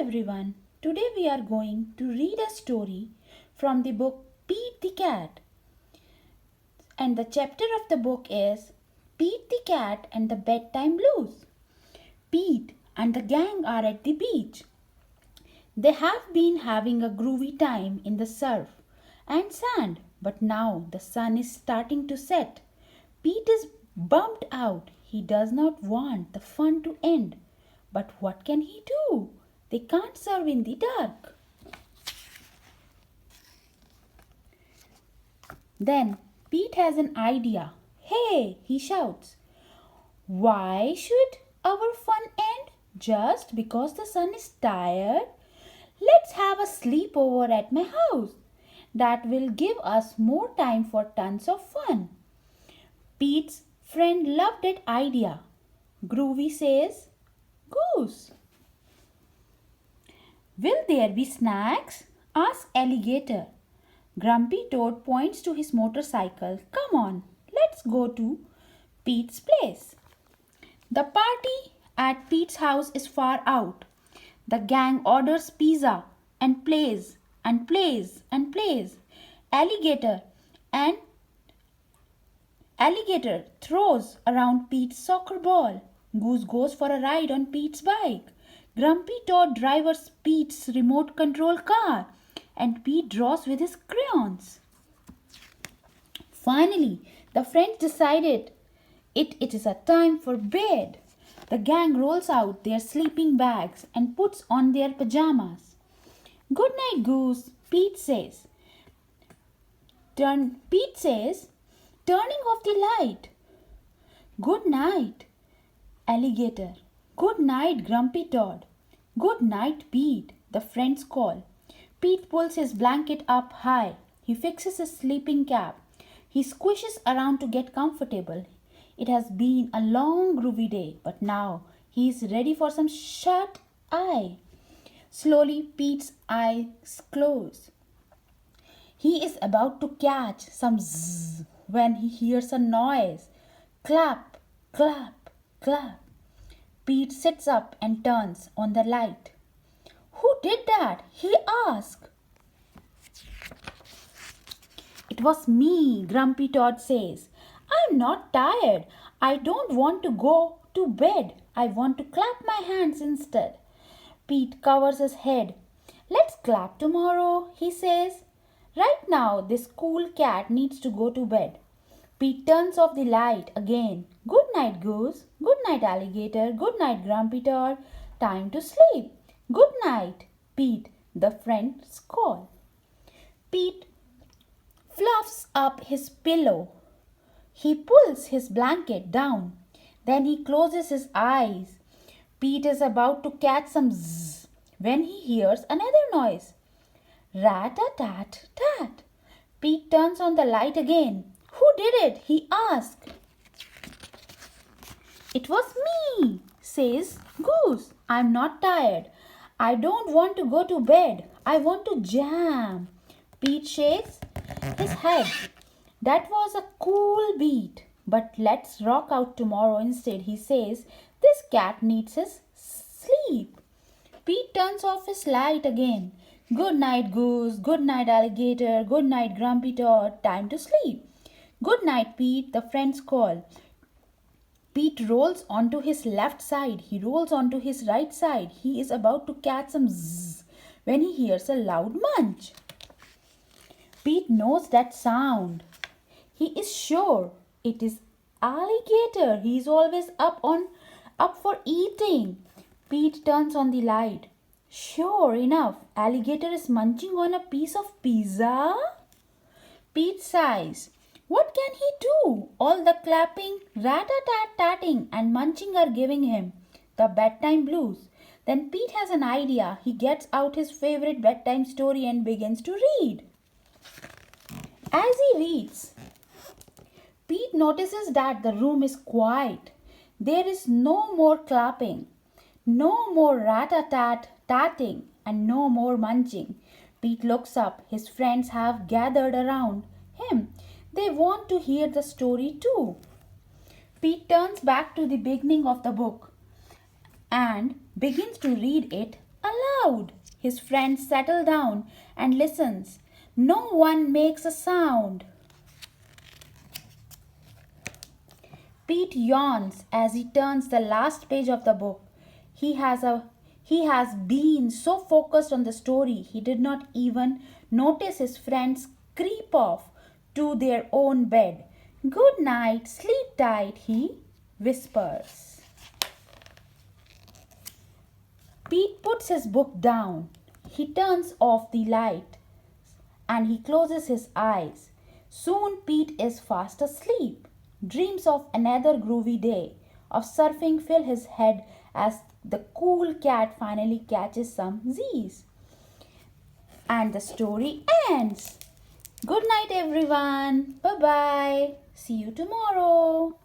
everyone. Today we are going to read a story from the book Pete the Cat. And the chapter of the book is Pete the Cat and the Bedtime Blues. Pete and the gang are at the beach. They have been having a groovy time in the surf and sand, but now the sun is starting to set. Pete is bummed out. He does not want the fun to end. But what can he do? They can't surf in the dark. Then Pete has an idea. Hey, he shouts. Why should our fun end just because the sun is tired? Let's have a sleepover at my house. That will give us more time for tons of fun. Pete's friend loved that idea. Groovy says, Goose. Will there be snacks? Asks Alligator. Grumpy Toad points to his motorcycle. Come on, let's go to Pete's place. The party at Pete's house is far out. The gang orders pizza and plays and plays and plays. Alligator throws around Pete's soccer ball. Goose goes for a ride on Pete's bike. Grumpy Toad drives Pete's remote control car and Pete draws with his crayons. Finally, the friends decided it is a time for bed. The gang rolls out their sleeping bags and puts on their pajamas. Good night, Goose, Pete says. Turning off the light. Good night, Alligator. Good night, Grumpy Toad. Good night, Pete, the friends call. Pete pulls his blanket up high. He fixes his sleeping cap. He squishes around to get comfortable. It has been a long, groovy day, but now he is ready for some shut-eye. Slowly, Pete's eyes close. He is about to catch some zzz when he hears a noise. Clap, clap, clap. Pete sits up and turns on the light. Who did that? He asked. It was me, Grumpy Toad says. I'm not tired. I don't want to go to bed. I want to clap my hands instead. Pete covers his head. Let's clap tomorrow, he says. Right now, this cool cat needs to go to bed. Pete turns off the light again. Good night, Goose. Good night, Alligator. Good night, Grumpy Toad. Time to sleep. Good night, Pete, the friends call. Pete fluffs up his pillow. He pulls his blanket down. Then he closes his eyes. Pete is about to catch some zzz when he hears another noise. Rat-a-tat-tat. Pete turns on the light again. Who did it? He asks. It was me, says Goose. I'm not tired. I don't want to go to bed. I want to jam. Pete shakes his head. That was a cool beat. But let's rock out tomorrow instead, he says. This cat needs his sleep. Pete turns off his light again. Good night, Goose. Good night, Alligator. Good night, Grumpy Toad. Time to sleep. Good night, Pete, the friends call. Pete rolls onto his left side. He rolls onto his right side. He is about to catch some zzz when he hears a loud munch. Pete knows that sound. He is sure it is Alligator. He is always up for eating. Pete turns on the light. Sure enough, Alligator is munching on a piece of pizza. Pete sighs. What can he do? All the clapping, rat-a-tat-tatting and munching are giving him the bedtime blues. Then Pete has an idea. He gets out his favorite bedtime story and begins to read. As he reads, Pete notices that the room is quiet. There is no more clapping, no more rat-a-tat-tatting, and no more munching. Pete looks up. His friends have gathered around him. They want to hear the story too. Pete turns back to the beginning of the book and begins to read it aloud. His friends settle down and listens. No one makes a sound. Pete yawns as he turns the last page of the book. He has been so focused on the story he did not even notice his friends creep off to their own bed. Good night, sleep tight, he whispers. Pete puts his book down. He turns off the light and he closes his eyes. Soon Pete is fast asleep. Dreams of another groovy day of surfing fill his head as the cool cat finally catches some Z's. And the story ends. Good night, everyone. Bye bye. See you tomorrow.